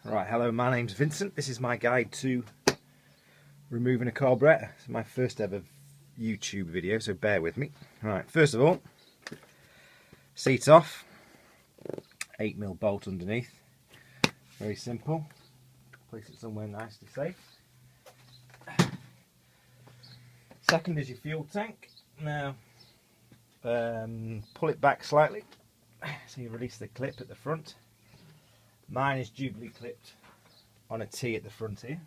Right, hello, my name's Vincent. This is my guide to removing a carburettor. It's my first ever YouTube video, so bear with me. Right, first of all, seat off, 8mm bolt underneath. Very simple. Place it somewhere nicely safe. Second is your fuel tank. Now, pull it back slightly, so you release the clip at the front. Mine is dubly clipped on a T at the front here,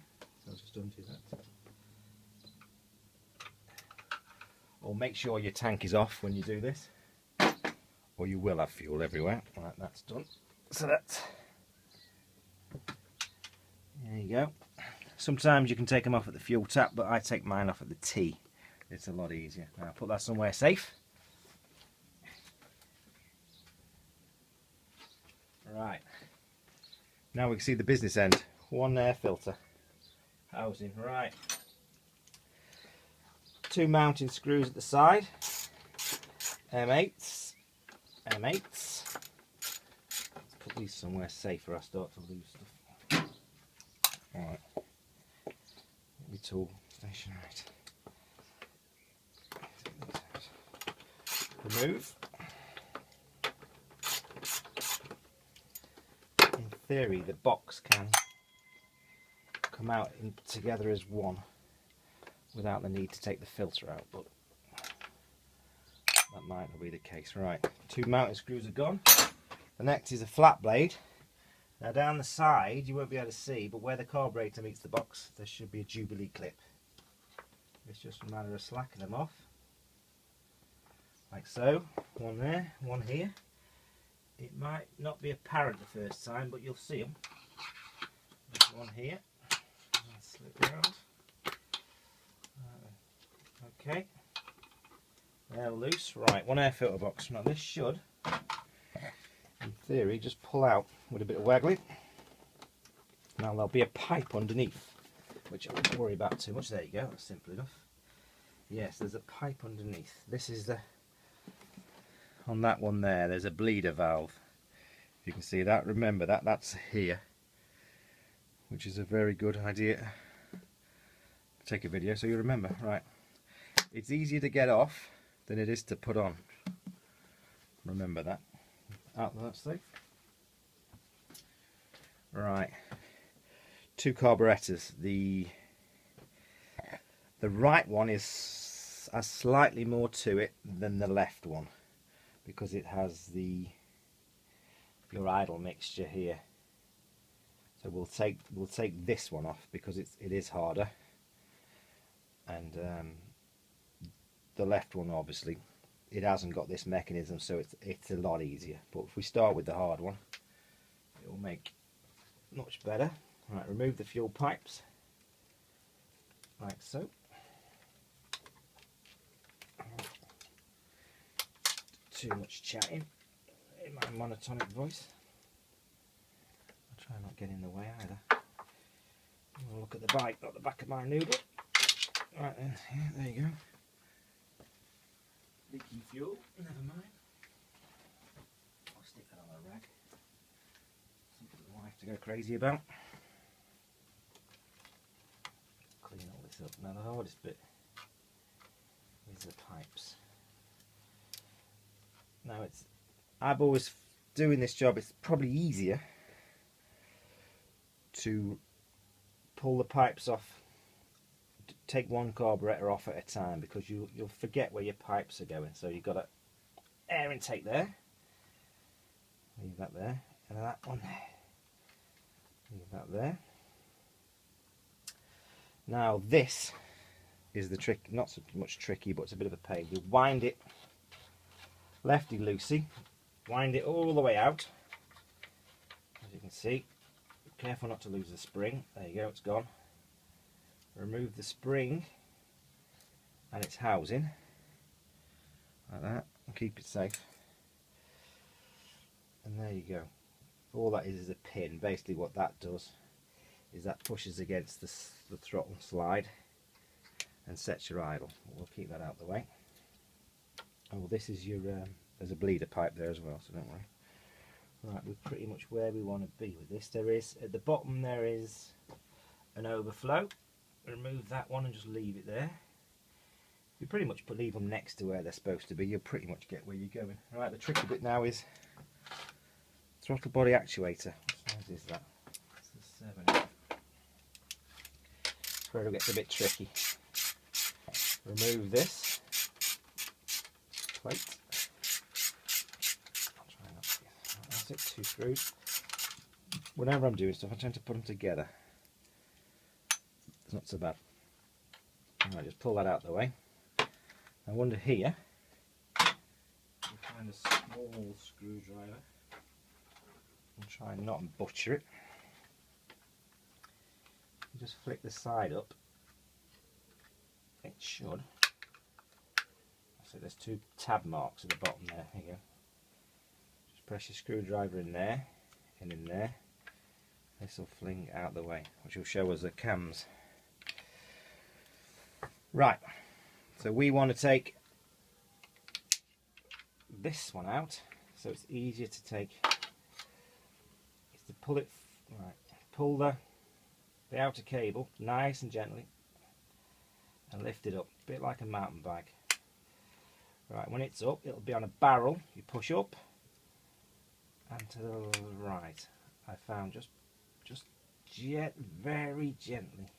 so I'll just undo that. Or make sure your tank is off when you do this, or you will have fuel everywhere. Right, that's done. So that's, there you go. Sometimes you can take them off at the fuel tap, but I take mine off at the T. It's a lot easier. Now put that somewhere safe. Right. Now we can see the business end. One air filter housing. Right. 2 mounting screws at the side. M8s. M8s. Let's put these somewhere safer. I start to lose stuff. Alright. Get my tool station right. Remove. In theory, the box can come out together as one without the need to take the filter out, but that might not be the case. Right, 2 mounting screws are gone. The next is a flat blade. Now down the side you won't be able to see, but where the carburetor meets the box there should be a Jubilee clip. It's just a matter of slacking them off like so. One there, one here. It might not be apparent the first time, but you'll see them. There's one here. I'll slip around. Okay. They're loose. Right, one air filter box. Now this should, in theory, just pull out with a bit of waggling. Now there'll be a pipe underneath, which I won't worry about too much. There you go, that's simple enough. Yes, there's a pipe underneath. This is the, on that one there's a bleeder valve. If you can see that, remember that's here, which is a very good idea to take a video so you remember. Right, it's easier to get off than it is to put on. Remember that. Out of that safe. Right, 2 carburettors. The right one has slightly more to it than the left one, because it has your idle mixture here. So we'll take this one off because it is harder, and the left one obviously it hasn't got this mechanism, so it's a lot easier. But if we start with the hard one, it will make much better. Right, remove the fuel pipes like so. Too much chatting in my monotonic voice. I'll try not get in the way either. We'll look at the bike, not the back of my noodle. Right then, yeah, there you go. Leaking fuel, never mind. I'll stick that on a rag. Something the wife to go crazy about. Clean all this up. Now the hardest bit is the pipes. Now I've always, doing this job, it's probably easier to pull the pipes off, take one carburettor off at a time, because you'll forget where your pipes are going. So you've got an air intake there, leave that there, and that one there, leave that there. Now this is the trick, not so much tricky, but it's a bit of a pain. You wind it lefty loosey, wind it all the way out, as you can see. Be careful not to lose the spring. There you go, it's gone. Remove the spring and its housing like that, and keep it safe. And there you go. All that is a pin. Basically what that does is that pushes against the throttle slide and sets your idle. We'll keep that out of the way. Oh, this is your there's a bleeder pipe there as well, so don't worry. Right, we're pretty much where we want to be with this. There is, at the bottom there is an overflow. Remove that one and just leave it there. You pretty much leave them next to where they're supposed to be. You'll pretty much get where you're going. Right, the tricky bit now is throttle body actuator. What size is that? It's the 7. That's where it gets a bit tricky. Remove this plate. I'll try not to get, that's it, 2 screws. Whenever I'm doing stuff, I tend to put them together. It's not so bad. Alright, just pull that out of the way. Now under here, you find a small screwdriver. And try not and butcher it. You just flick the side up. It should. So there's 2 tab marks at the bottom there. There you go. Just press your screwdriver in there and in there. This will fling out the way, which will show us the cams. Right. So we want to take this one out, so it's easier to take. Is to pull it right. Pull the outer cable nice and gently. And lift it up, a bit like a mountain bike. Right, when it's up, it'll be on a barrel. You push up and to the right. I found just very gently.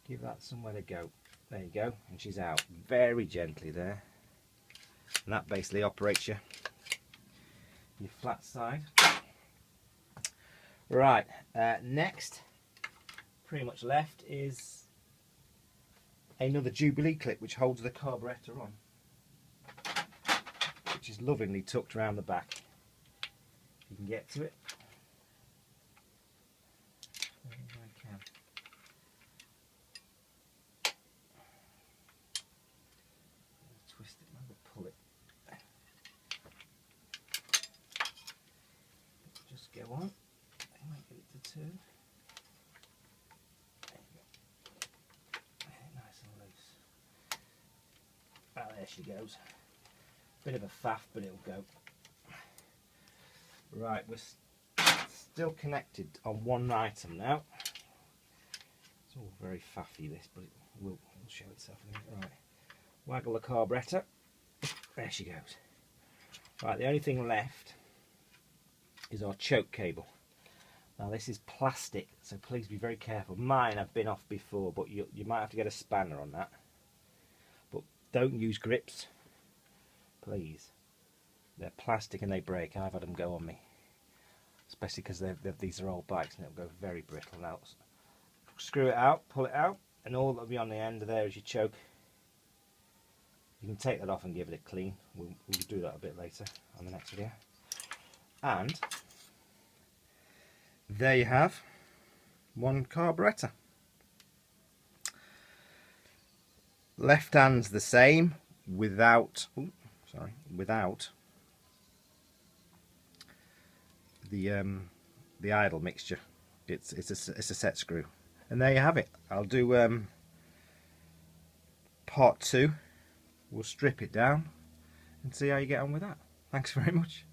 Give that somewhere to go. There you go, and she's out very gently there. And that basically operates your flat side. Right, next, pretty much left, is another Jubilee clip which holds the carburettor on, which is lovingly tucked around the back. You can get to it. If I can. Twist it and pull it. Just go on. I might get it to 2. There you go. Nice and loose. Ah, there she goes. Bit of a faff, but it'll go. Right, we're still connected on one item now. It's all very faffy this, but it will show itself in a minute. Right, waggle the carburettor. There she goes. Right, the only thing left is our choke cable. Now this is plastic, so please be very careful. Mine have been off before, but you might have to get a spanner on that. But don't use grips, please. They're plastic and they break. I've had them go on me, especially because these are old bikes and it'll go very brittle. Now screw it out, pull it out, and all that'll be on the end of there is your choke. You can take that off and give it a clean. We'll do that a bit later on the next video. And there you have one carburettor. Left hand's the same without the idle mixture. It's a set screw. And there you have it. I'll do part 2. We'll strip it down and see how you get on with that. Thanks very much.